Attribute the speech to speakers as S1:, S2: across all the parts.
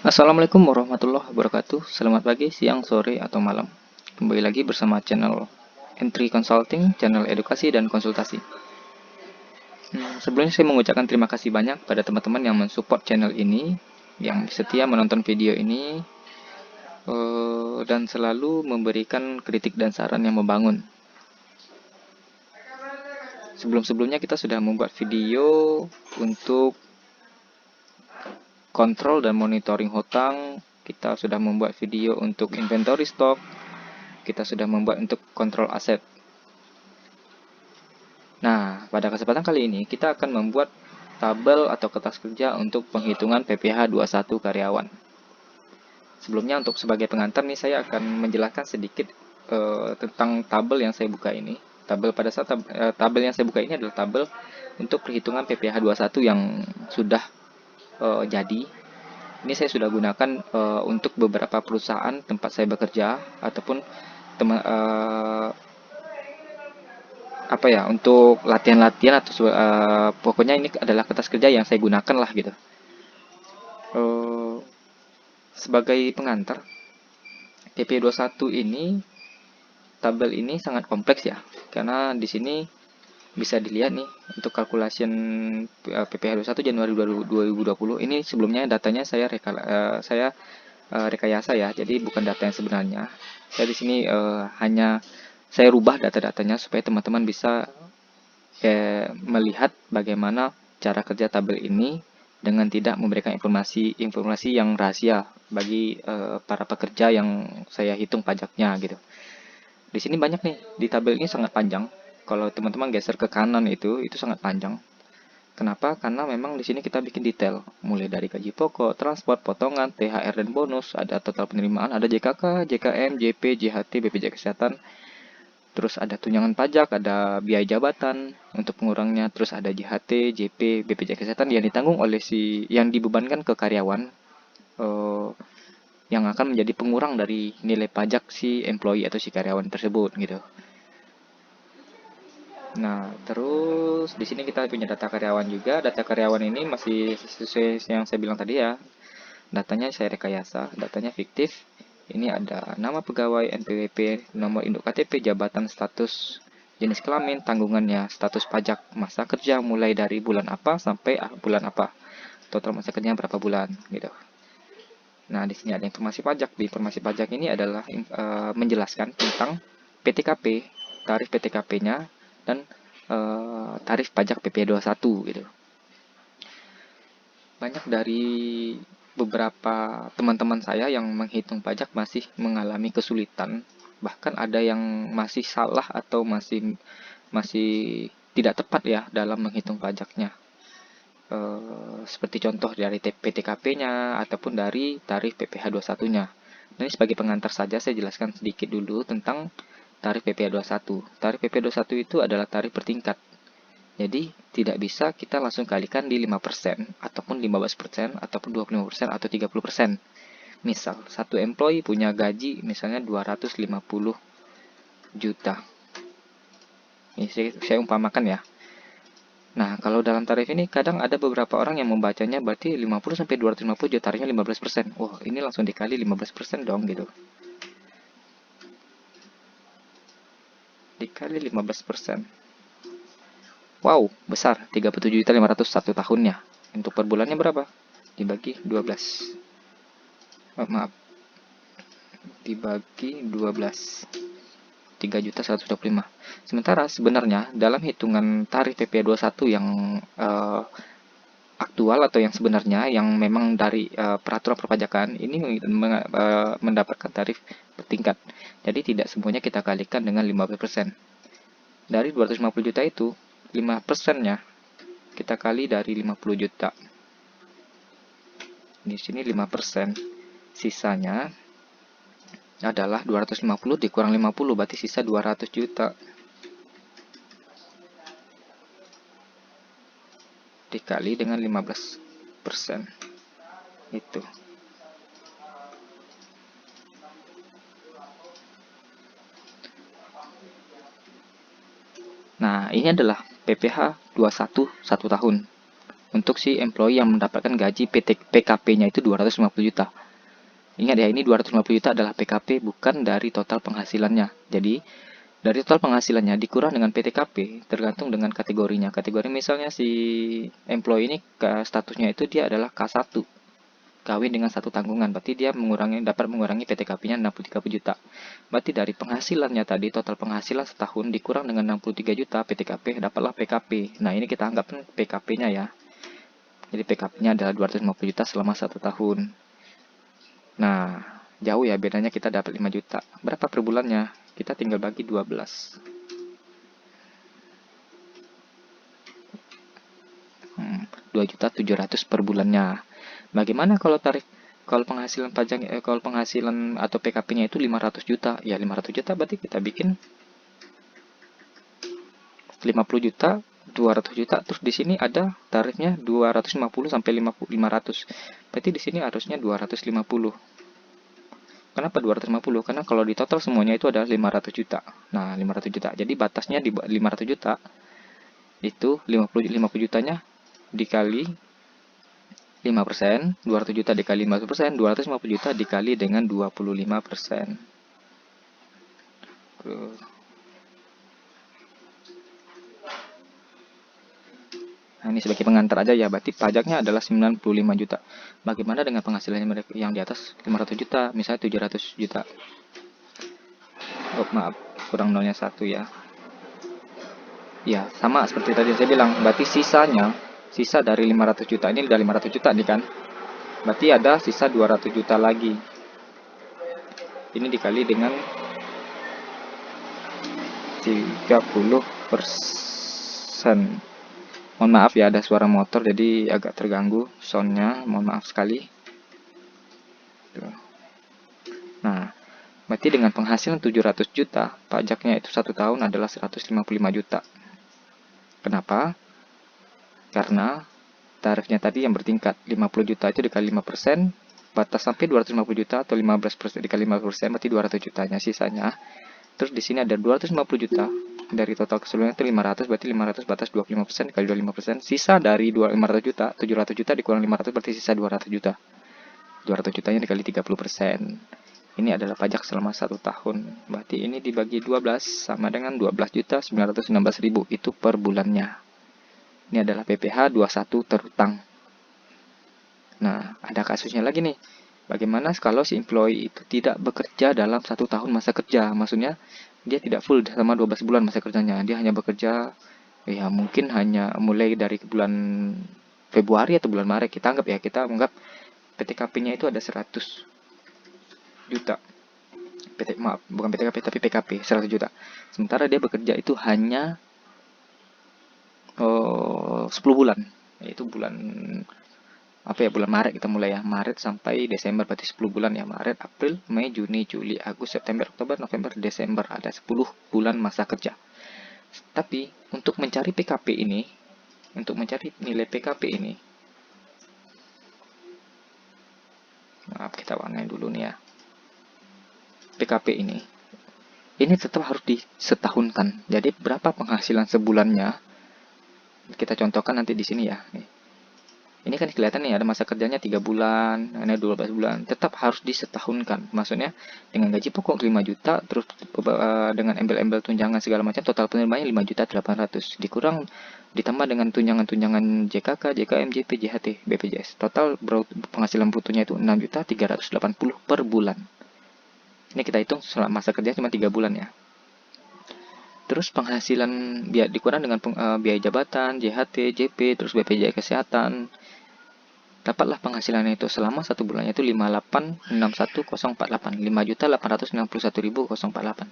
S1: Assalamualaikum warahmatullahi wabarakatuh. Selamat pagi, siang, sore, atau malam. Kembali lagi bersama channel Entry Consulting, channel edukasi dan konsultasi. Sebelumnya saya mengucapkan terima kasih banyak pada teman-teman yang mensupport channel ini, yang setia menonton video ini, dan selalu memberikan kritik dan saran yang membangun. Sebelum-sebelumnya kita sudah membuat video untuk kontrol dan monitoring hutang, kita sudah membuat video untuk inventory stock, kita sudah membuat untuk kontrol aset. Nah, pada kesempatan kali ini kita akan membuat tabel atau kertas kerja untuk penghitungan PPh 21 karyawan. Sebelumnya untuk sebagai pengantar nih saya akan menjelaskan sedikit tentang tabel yang saya buka ini. Tabel yang saya buka ini adalah tabel untuk perhitungan PPh 21 yang sudah jadi. Ini saya sudah gunakan untuk beberapa perusahaan tempat saya bekerja ataupun untuk latihan-latihan atau pokoknya ini adalah kertas kerja yang saya gunakan lah gitu. Sebagai pengantar, PP21 ini tabel ini sangat kompleks ya, karena di sini bisa dilihat nih untuk calculation PPh21 Januari 2020 ini sebelumnya datanya saya rekayasa ya, jadi bukan data yang sebenarnya. Saya di sini hanya saya rubah data-datanya supaya teman-teman bisa melihat bagaimana cara kerja tabel ini dengan tidak memberikan informasi yang rahasia bagi para pekerja yang saya hitung pajaknya gitu. Di sini banyak nih, di tabel ini sangat panjang. Kalau teman-teman geser ke kanan itu sangat panjang. Kenapa? Karena memang di sini kita bikin detail, mulai dari gaji pokok, transport, potongan, THR dan bonus, ada total penerimaan, ada JKK, JKM, JP, JHT, BPJS Kesehatan, terus ada tunjangan pajak, ada biaya jabatan untuk pengurangnya, terus ada JHT, JP, BPJS Kesehatan yang ditanggung oleh yang dibebankan ke karyawan, yang akan menjadi pengurang dari nilai pajak si employee atau si karyawan tersebut gitu. Nah, terus di sini kita punya data karyawan juga. Data karyawan ini masih sesuai yang saya bilang tadi ya. Datanya saya rekayasa, datanya fiktif. Ini ada nama pegawai, NPWP, nomor induk KTP, jabatan, status, jenis kelamin, tanggungannya, status pajak, masa kerja mulai dari bulan apa sampai bulan apa. Total masa kerjanya berapa bulan gitu. Nah, di sini ada informasi pajak. Di informasi pajak ini adalah menjelaskan tentang PTKP, tarif PTKP-nya, dan tarif pajak PP21 gitu. Banyak dari beberapa teman-teman saya yang menghitung pajak masih mengalami kesulitan, bahkan ada yang masih salah atau masih tidak tepat ya dalam menghitung pajaknya. Seperti contoh dari PTKP-nya ataupun dari tarif PPh21-nya. Nah, ini sebagai pengantar saja saya jelaskan sedikit dulu tentang tarif PPh21. Tarif PPh21 itu adalah tarif bertingkat. Jadi, tidak bisa kita langsung kalikan di 5%, ataupun 15%, ataupun 25%, atau 30%. Misal, satu employee punya gaji misalnya 250 juta. Ini saya umpamakan ya. Nah, kalau dalam tarif ini kadang ada beberapa orang yang membacanya berarti 50 sampai 250 juta, tarifnya 15%. Wah, ini langsung dikali 15% dong gitu. Dikali 15%. Wow, besar. 37.500 satu tahunnya. Untuk per bulannya berapa? Dibagi 12. Maaf. Dibagi 12. 3.125. Sementara sebenarnya dalam hitungan tarif PP21 yang aktual atau yang sebenarnya yang memang dari peraturan perpajakan ini mendapatkan tarif bertingkat. Jadi tidak semuanya kita kalikan dengan 15%. Dari 250 juta itu 5%-nya kita kali dari 50 juta. Di sini 5%. Sisanya adalah 250 dikurang 50 berarti sisa 200 juta. Dikali dengan 15%. Itu. Nah, ini adalah PPh 21 1 tahun untuk si employee yang mendapatkan gaji PKP-nya itu 250 juta. Ingat ya, ini 250 juta adalah PKP, bukan dari total penghasilannya. Jadi, dari total penghasilannya dikurang dengan PTKP, tergantung dengan kategorinya. Kategori misalnya si employee ini statusnya itu dia adalah K1, kawin dengan satu tanggungan, berarti dia dapat mengurangi PTKP-nya 63 juta. Berarti dari penghasilannya tadi, total penghasilan setahun dikurang dengan 63 juta PTKP, dapatlah PKP. Nah, ini kita anggap PKP-nya ya. Jadi PKP-nya adalah 250 juta selama 1 tahun. Nah, jauh ya bedanya, kita dapat 5 juta. Berapa per bulannya? Kita tinggal bagi 12. 2.700.000 per bulannya. Bagaimana kalau penghasilan pajak, kalau penghasilan atau PKP-nya itu 500 juta? Ya 500 juta berarti kita bikin 50 juta, 200 juta, terus di sini ada tarifnya 250 sampai 500. Berarti di sini harusnya 250. Kenapa 250? Karena kalau di total semuanya itu adalah 500 juta. Nah, 500 juta. Jadi batasnya di 500 juta itu 50 jutanya dikali 5%, 200 juta dikali 50%, 250 juta dikali dengan 25%. Nah, ini sebagai pengantar aja ya, berarti pajaknya adalah 95 juta. Bagaimana dengan penghasilannya mereka yang di atas 500 juta, misalnya 700 juta. Oh, maaf, kurang nolnya 1 ya. Ya, sama seperti tadi saya bilang, berarti sisa dari 500 juta ini udah 500 juta nih kan. Berarti ada sisa 200 juta lagi. Ini dikali dengan 30%. Mohon maaf ya, ada suara motor jadi agak terganggu soundnya, mohon maaf sekali. Nah, berarti dengan penghasilan 700 juta, pajaknya itu 1 tahun adalah 155 juta. Kenapa? Karena tarifnya tadi yang bertingkat, 50 juta itu dikali 5%, batas sampai 250 juta atau 15% dikali 5%, berarti 200 jutanya sisanya. Terus di sini ada 250 juta. Dari total keseluruhan itu 500, berarti 500 batas 25% kali 25%. Sisa dari 500 juta, 700 juta dikurang 500 berarti sisa 200 juta. 200 jutanya dikali 30%. Ini adalah pajak selama 1 tahun. Berarti ini dibagi 12 sama dengan 12.916.000 itu per bulannya. Ini adalah PPh 21 terutang. Nah, ada kasusnya lagi nih. Bagaimana kalau si employee itu tidak bekerja dalam 1 tahun masa kerja? Maksudnya dia tidak full selama 12 bulan masa kerjanya. Dia hanya bekerja ya mungkin hanya mulai dari bulan Februari atau bulan Maret. Kita anggap PTKP-nya itu ada 100 juta. Bukan PTKP tapi PKP 100 juta. Sementara dia bekerja itu hanya 10 bulan. Yaitu bulan Maret kita mulai ya. Maret sampai Desember berarti 10 bulan ya. Maret, April, Mei, Juni, Juli, Agustus, September, Oktober, November, Desember. Ada 10 bulan masa kerja. Tapi untuk mencari PKP ini, untuk mencari nilai PKP ini, maaf kita warnain dulu nih ya. PKP ini tetap harus disetahunkan. Jadi berapa penghasilan sebulannya? Kita contohkan nanti di sini ya. Ini kan kelihatan nih ada masa kerjanya 3 bulan, ada 12 bulan. Tetap harus disetahunkan. Maksudnya dengan gaji pokok 5 juta, terus dengan embel-embel tunjangan segala macam, total penerimaannya 5.800.000. Dikurang ditambah dengan tunjangan-tunjangan JKK, JKM, JP, JHT, BPJS. Total penghasilan brutonya itu 6.380.000 per bulan. Ini kita hitung selama masa kerja cuma 3 bulan ya. Terus penghasilan dikurang dengan biaya jabatan, JHT, JP, terus BPJS kesehatan. Dapatlah penghasilannya itu selama 1 bulannya itu 5.861.048, 5.861.048.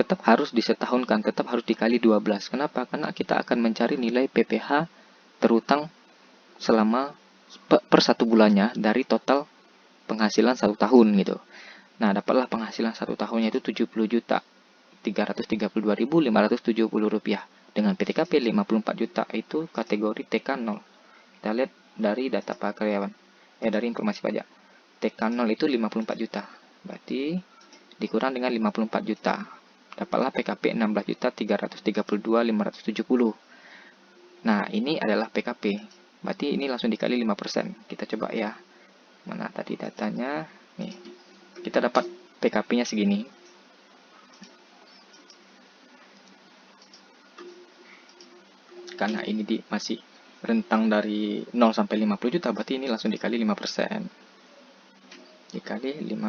S1: Tetap harus disetahunkan, tetap harus dikali 12. Kenapa? Karena kita akan mencari nilai PPh terutang selama per 1 bulannya dari total penghasilan 1 tahun gitu. Nah, dapatlah penghasilan 1 tahunnya itu 70.332.570 rupiah. Dengan PTKP 54 juta itu kategori TK0. Kita lihat dari data karyawan. Dari informasi pajak. TK0 itu 54 juta. Berarti dikurang dengan 54 juta. Dapatlah PKP 16.332.570. Nah, ini adalah PKP. Berarti ini langsung dikali 5%. Kita coba ya. Mana tadi datanya? Nih. Kita dapat PKP-nya segini. Karena ini masih rentang dari 0 sampai 50 juta, berarti ini langsung dikali 5%. Dikali 5%.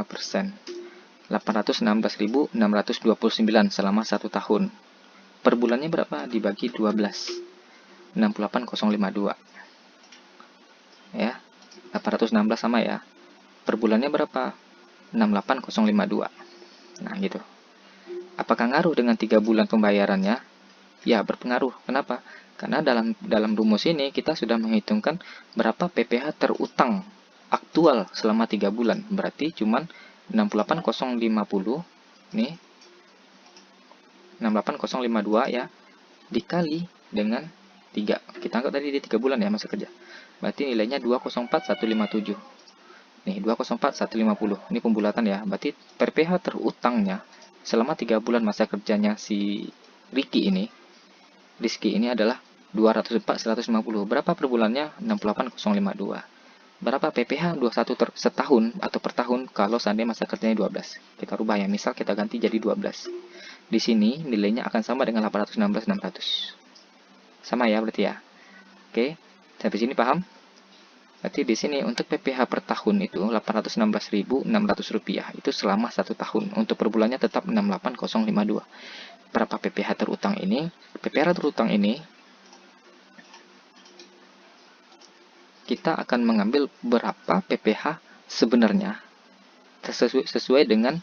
S1: 816.629 selama 1 tahun. Per bulannya berapa? Dibagi 12. 68052. Ya. 816 sama ya. Per bulannya berapa? 68052. Nah, gitu. Apakah ngaruh dengan 3 bulan pembayarannya? Ya, berpengaruh. Kenapa? Karena dalam rumus ini kita sudah menghitungkan berapa PPh terutang aktual selama 3 bulan. Berarti cuman 68050 nih. 68052 ya dikali dengan 3. Kita anggap tadi di 3 bulan ya masa kerja. Berarti nilainya 204157. Nih, 204150. Ini pembulatan ya. Berarti PPh terutangnya selama 3 bulan masa kerjanya si Rizky ini adalah 204.150. Berapa per bulannya? 68052. Berapa PPh 21 setahun atau per tahun kalau seandainya masa kerjanya 12. Kita rubah ya. Misal kita ganti jadi 12. Di sini nilainya akan sama dengan 816.600. Sama ya berarti ya. Oke. Sampai sini paham? Berarti di sini untuk PPh per tahun itu 816.600 rupiah itu selama 1 tahun. Untuk per bulannya tetap 68052. Berapa PPh terutang ini? PPh terutang ini kita akan mengambil berapa PPh sebenarnya sesuai dengan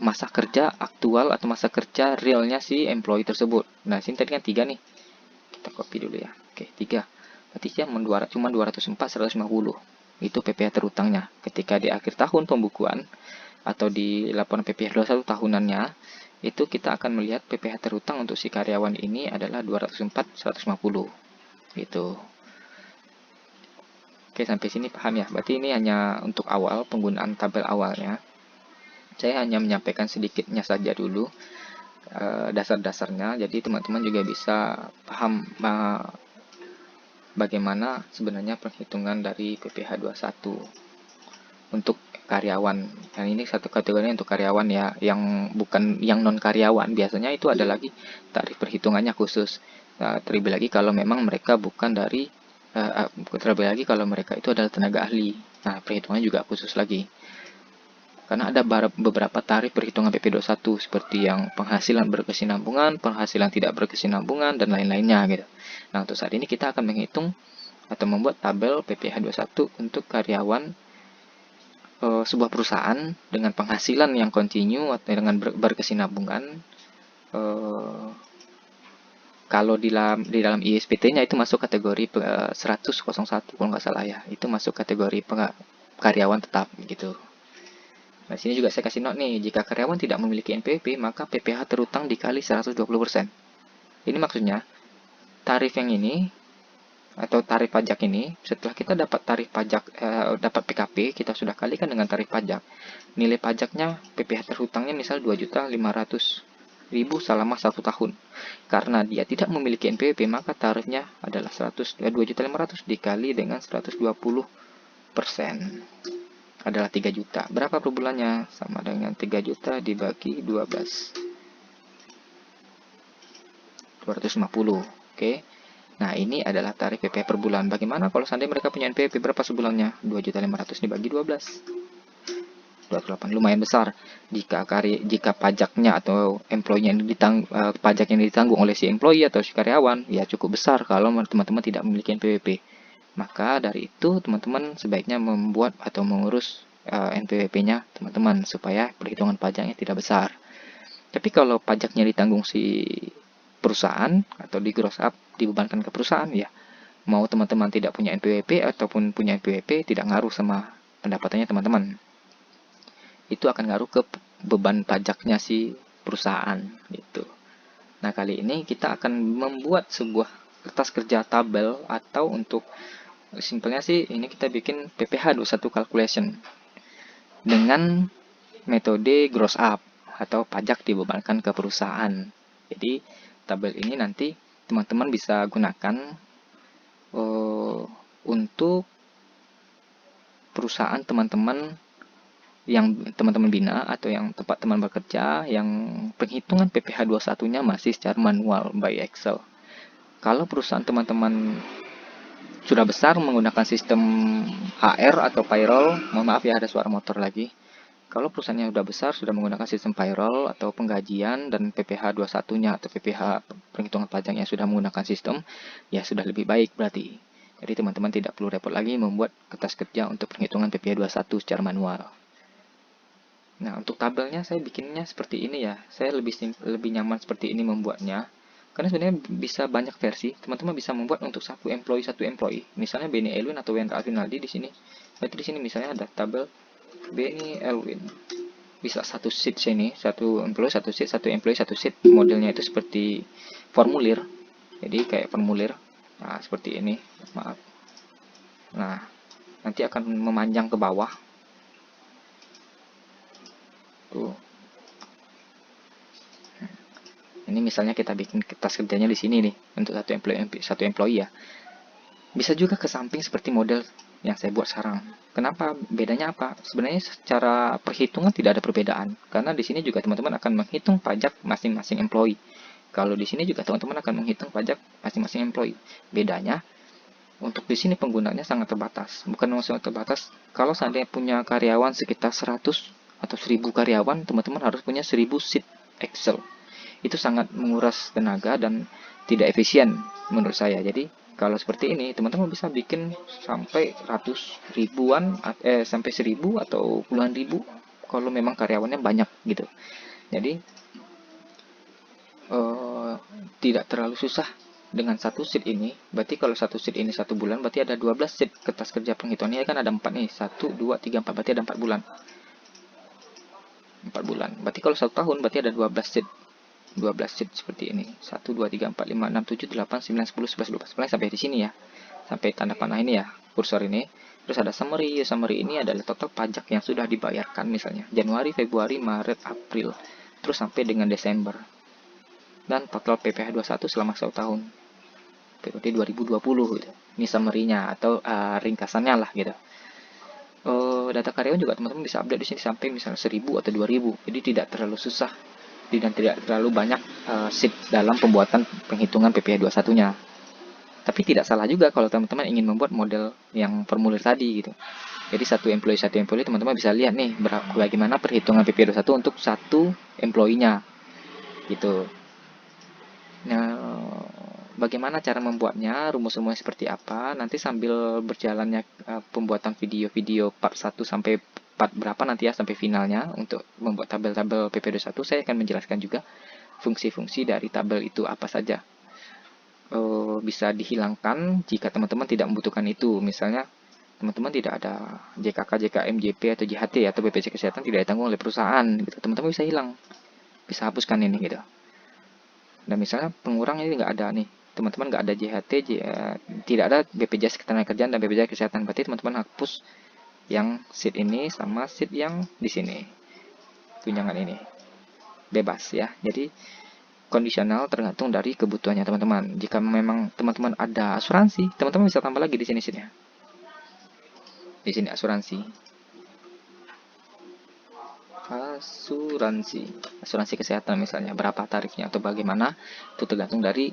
S1: masa kerja aktual atau masa kerja realnya si employee tersebut. Nah, sini tadi kan 3 nih. Kita copy dulu ya. Oke, 3. Berarti cuma 204.150. Itu PPh terutangnya. Ketika di akhir tahun pembukuan atau di laporan PPh 21 tahunannya, itu kita akan melihat PPh terutang untuk si karyawan ini adalah 204.150. Gitu. Oke, sampai sini paham ya. Berarti ini hanya untuk awal, penggunaan tabel awalnya. Saya hanya menyampaikan sedikitnya saja dulu dasar-dasarnya. Jadi teman-teman juga bisa paham bagaimana sebenarnya perhitungan dari PPh 21 untuk karyawan. Dan ini satu kategori untuk karyawan ya, yang bukan yang non karyawan. Biasanya itu ada lagi tarif perhitungannya khusus. Terlebih lagi kalau memang mereka bukan dari terlebih lagi kalau mereka itu adalah tenaga ahli. Nah, perhitungannya juga khusus lagi. Karena ada beberapa tarif perhitungan PP21 seperti yang penghasilan berkesinambungan, penghasilan tidak berkesinambungan, dan lain-lainnya gitu. Nah, untuk saat ini kita akan menghitung atau membuat tabel PPh 21 untuk karyawan sebuah perusahaan dengan penghasilan yang kontinu atau dengan berkesinambungan. Kalau di dalam ISPT-nya itu masuk kategori 10001 kalau nggak salah ya. Itu masuk kategori karyawan tetap gitu. Nah, sini juga saya kasih note nih, jika karyawan tidak memiliki NPWP, maka PPh terutang dikali 120%. Ini maksudnya, tarif yang ini, atau tarif pajak ini, setelah kita dapat tarif pajak, dapat PKP, kita sudah kalikan dengan tarif pajak. Nilai pajaknya, PPh terutangnya misal 2.500.000 selama 1 tahun. Karena dia tidak memiliki NPWP, maka tarifnya adalah 2.500.000 dikali dengan 120%. Adalah 3 juta. Berapa per bulannya? Sama dengan 3 juta dibagi 12. 250. Oke. Nah, ini adalah tarif PPh per bulan. Bagaimana kalau seandainya mereka punya NPWP berapa sebulannya? 2.500.000 dibagi 12. 28. Lumayan besar. Jika pajaknya atau employee yang pajak yang ditanggung oleh si employee atau si karyawan, ya cukup besar kalau teman-teman tidak memiliki NPWP. Maka dari itu teman-teman sebaiknya membuat atau mengurus NPWP-nya teman-teman supaya perhitungan pajaknya tidak besar. Tapi kalau pajaknya ditanggung si perusahaan atau di gross up dibebankan ke perusahaan, ya mau teman-teman tidak punya NPWP ataupun punya NPWP tidak ngaruh sama pendapatannya teman-teman. Itu akan ngaruh ke beban pajaknya si perusahaan gitu. Nah, kali ini kita akan membuat sebuah kertas kerja tabel atau untuk simpelnya sih ini kita bikin PPh 21 calculation dengan metode gross up atau pajak dibebankan ke perusahaan. Jadi tabel ini nanti teman-teman bisa gunakan untuk perusahaan teman-teman yang teman-teman bina atau yang tempat teman bekerja yang penghitungan PPh 21-nya masih secara manual by Excel. Kalau perusahaan teman-teman sudah besar menggunakan sistem HR atau payroll, mohon maaf ya ada suara motor lagi. Kalau perusahaannya sudah besar, sudah menggunakan sistem payroll atau penggajian dan PPh 21-nya atau PPh penghitungan pajaknya sudah menggunakan sistem, ya sudah lebih baik berarti. Jadi teman-teman tidak perlu repot lagi membuat kertas kerja untuk penghitungan PPh 21 secara manual. Nah, untuk tabelnya saya bikinnya seperti ini ya. Saya lebih nyaman seperti ini membuatnya. Karena sebenarnya bisa banyak versi. Teman-teman bisa membuat untuk satu employee. Misalnya Benny Elwin atau Wendra Alvinaldi di sini. Berarti di sini misalnya ada tabel Benny Elwin. Bisa satu sheet sini, satu employee, satu sheet, satu employee, satu sheet. Modelnya itu seperti formulir. Jadi kayak formulir. Nah, seperti ini. Maaf. Nah, nanti akan memanjang ke bawah. Tuh. Ini misalnya kita bikin kertas kerjanya di sini nih untuk satu employee ya. Bisa juga ke samping seperti model yang saya buat sekarang. Kenapa? Bedanya apa? Sebenarnya secara perhitungan tidak ada perbedaan karena di sini juga teman-teman akan menghitung pajak masing-masing employee. Kalau di sini juga teman-teman akan menghitung pajak masing-masing employee. Bedanya untuk di sini penggunanya sangat terbatas. Bukan sangat terbatas. Kalau seandainya punya karyawan sekitar 100 atau 1000 karyawan, teman-teman harus punya 1000 sheet Excel. Itu sangat menguras tenaga dan tidak efisien menurut saya. Jadi kalau seperti ini teman-teman bisa bikin sampai ratus ribuan sampai 1000 atau puluhan ribu kalau memang karyawannya banyak gitu. Jadi tidak terlalu susah dengan satu sheet ini. Berarti kalau satu sheet ini 1 bulan berarti ada 12 sheet kertas kerja penghitungannya kan ada 4 nih. 1, 2, 3, 4 berarti ada 4 bulan. 4 bulan. Berarti kalau 1 tahun berarti ada 12 sheet. 12 sheet seperti ini. 1, 2, 3, 4, 5, 6, 7, 8, 9, 10, 11, 12 sampai di sini ya. Sampai tanda panah ini ya, kursor ini. Terus ada summary. Summary ini adalah total pajak yang sudah dibayarkan misalnya. Januari, Februari, Maret, April. Terus sampai dengan Desember. Dan total PPh 21 selama 1 tahun. Periode 2020 gitu. Ini summary-nya atau ringkasannya lah gitu. Data karyawan juga teman-teman bisa update di sini sampai misalnya 1000 atau 2000. Jadi tidak terlalu susah dan tidak terlalu banyak sheet dalam pembuatan penghitungan PPh 21-nya. Tapi tidak salah juga kalau teman-teman ingin membuat model yang formulir tadi gitu. Jadi satu employee teman-teman bisa lihat nih bagaimana perhitungan PPh 21 untuk satu employee-nya gitu. Nah, bagaimana cara membuatnya, rumus-rumusnya seperti apa, nanti sambil berjalannya pembuatan video-video part 1 sampai part berapa nanti ya sampai finalnya untuk membuat tabel-tabel PPh 21, saya akan menjelaskan juga fungsi-fungsi dari tabel itu apa saja. Bisa dihilangkan jika teman-teman tidak membutuhkan itu. Misalnya teman-teman tidak ada JKK, JKM, JP atau JHT atau BPJS Kesehatan tidak ditanggung oleh perusahaan gitu. Teman-teman bisa hilang. Bisa hapuskan ini gitu. Dan misalnya pengurang ini nggak ada nih, teman-teman nggak ada JHT, tidak ada BPJS Ketenagakerjaan dan BPJS Kesehatan, berarti teman-teman hapus yang sheet ini sama sheet yang di sini, tunjangan ini, bebas ya. Jadi kondisional tergantung dari kebutuhannya teman-teman. Jika memang teman-teman ada asuransi, teman-teman bisa tambah lagi di sini sheetnya. Di sini asuransi kesehatan misalnya berapa tarifnya atau bagaimana itu tergantung dari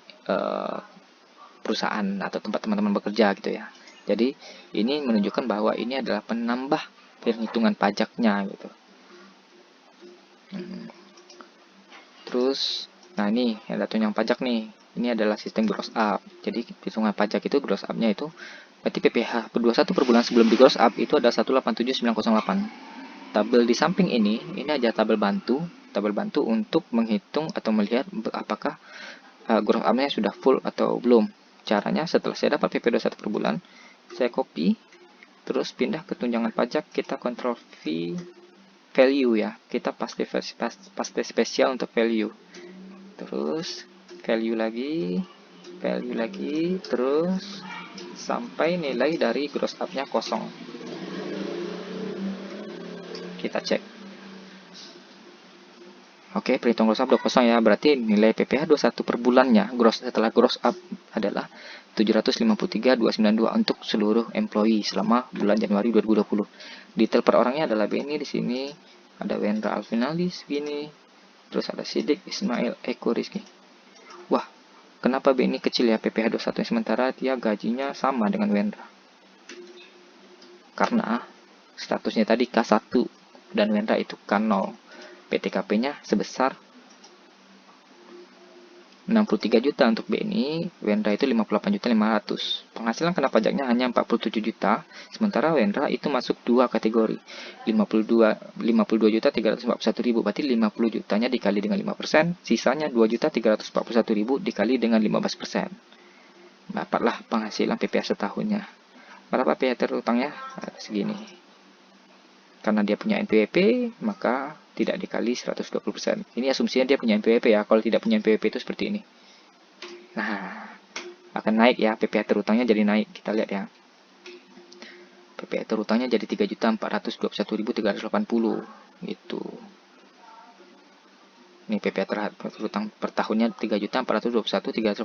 S1: perusahaan atau tempat teman-teman bekerja gitu ya. Jadi ini menunjukkan bahwa ini adalah penambah perhitungan pajaknya gitu. Terus nah ini ada tunjangan pajak nih. Ini adalah sistem gross up. Jadi perhitungan pajak itu gross up-nya itu berarti PPh 21 per bulan sebelum di gross up itu ada 187.908. Tabel di samping ini aja tabel bantu untuk menghitung atau melihat apakah gross up-nya sudah full atau belum. Caranya setelah saya dapat PPh 21 per bulan, saya copy, terus pindah ke tunjangan pajak, kita Ctrl V value ya, kita paste spesial untuk value, terus value lagi, terus sampai nilai dari gross up-nya kosong. Kita cek. Oke, perhitung gross up 20 ya. Berarti nilai PPh 21 per bulannya gross setelah gross up adalah 753.292 untuk seluruh employee selama bulan Januari 2020. Detail per orangnya adalah Benny di sini, ada Wendra Alvinalis gini, terus ada Sidik Ismail Eko Rizky. Wah, kenapa Benny kecil ya PPh 21 sementara dia gajinya sama dengan Wendra? Karena statusnya tadi K1 dan Wendra itu K0. PTKP-nya sebesar 63 juta untuk BNI, Wendra itu 58.500. Penghasilan kena pajaknya hanya 47 juta, sementara Wendra itu masuk dua kategori. 52.341.000, berarti 50 jutanya dikali dengan 5%, sisanya 2.341.000 dikali dengan 15%. Dapatlah penghasilan PPh setahunnya. Berapa PPh terutangnya? Segini. Karena dia punya NPWP, maka tidak dikali 120%. Ini asumsinya dia punya NPWP ya. Kalau tidak punya NPWP itu seperti ini. Nah, akan naik ya. PPh terutangnya jadi naik. Kita lihat ya. PPh terutangnya jadi 3.421.380 gitu. Ini PPh terutang per tahunnya 3.421.380.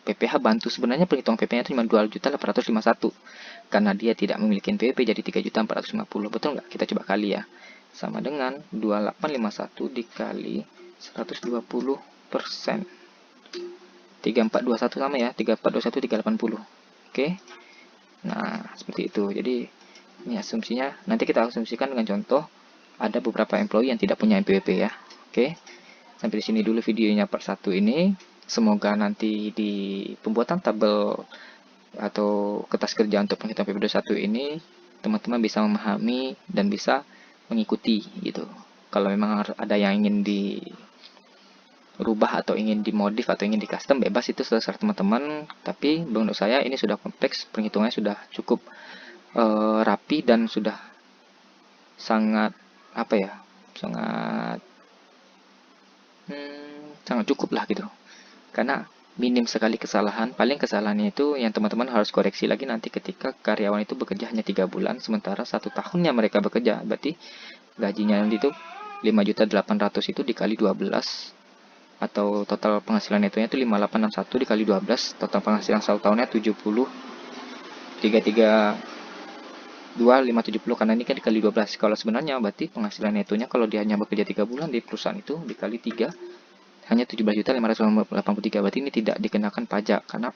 S1: PPh bantu sebenarnya perhitungan PPh itu cuma 2.851. Karena dia tidak memiliki NPWP jadi 3.450. Betul nggak? Kita coba kali ya. Sama dengan 2851 dikali 120%. 3421 sama ya. 3421 380. Oke. Nah, seperti itu. Jadi ini asumsinya. Nanti kita asumsikan dengan contoh. Ada beberapa employee yang tidak punya NPWP ya. Oke. Sampai di sini dulu videonya part 1 ini. Semoga nanti di pembuatan tabel atau kertas kerja untuk penghitungan PP21 ini teman-teman bisa memahami dan bisa mengikuti gitu. Kalau memang ada yang ingin dirubah atau ingin dimodif atau ingin di custom, bebas, itu terserah teman-teman. Tapi menurut saya ini sudah kompleks, perhitungannya sudah cukup rapi dan sudah sangat apa ya, sangat cukup lah gitu. Karena minim sekali kesalahan. Paling kesalahannya itu yang teman-teman harus koreksi lagi nanti ketika karyawan itu bekerja hanya 3 bulan sementara 1 tahunnya mereka bekerja. Berarti gajinya nanti itu 5.800.000 itu dikali 12 atau total penghasilan netonya itu 5861 dikali 12, total penghasilan 1 tahunnya 570 karena ini kan dikali 12. Kalau sebenarnya berarti penghasilan netonya kalau dia hanya bekerja 3 bulan di perusahaan itu dikali 3 hanya 17.583. Berarti ini tidak dikenakan pajak karena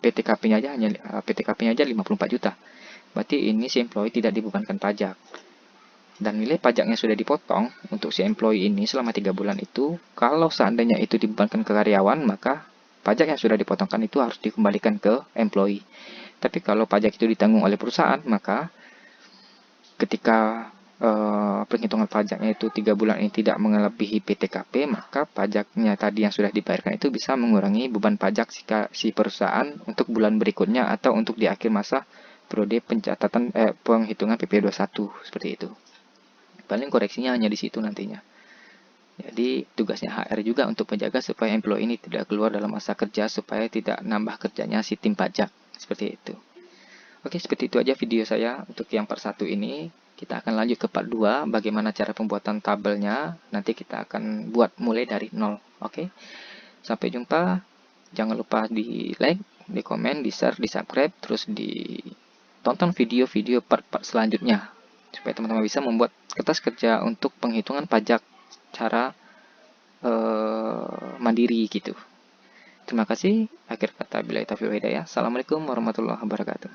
S1: PTKP-nya aja hanya PTKP-nya aja 54 juta. Berarti ini si employee tidak dibebankan pajak. Dan nilai pajaknya sudah dipotong untuk si employee ini selama 3 bulan itu, kalau seandainya itu dibebankan ke karyawan, maka pajak yang sudah dipotongkan itu harus dikembalikan ke employee. Tapi kalau pajak itu ditanggung oleh perusahaan, maka ketika penghitungan pajaknya itu 3 bulan ini tidak melebihi PTKP, maka pajaknya tadi yang sudah dibayarkan itu bisa mengurangi beban pajak si perusahaan untuk bulan berikutnya atau untuk di akhir masa periode pencatatan penghitungan PP21 seperti itu. Paling koreksinya hanya di situ nantinya. Jadi tugasnya HR juga untuk menjaga supaya employee ini tidak keluar dalam masa kerja supaya tidak nambah kerjanya si tim pajak seperti itu. Oke, seperti itu aja video saya untuk yang part 1 ini. Kita akan lanjut ke part 2, bagaimana cara pembuatan tabelnya. Nanti kita akan buat mulai dari 0. Oke, sampai jumpa. Jangan lupa di like, di komen, di share, di subscribe, terus di tonton video-video part-part selanjutnya. Supaya teman-teman bisa membuat kertas kerja untuk penghitungan pajak cara mandiri gitu. Terima kasih. Akhir kata, billahi taufiq wal hidayah. Assalamualaikum warahmatullahi wabarakatuh.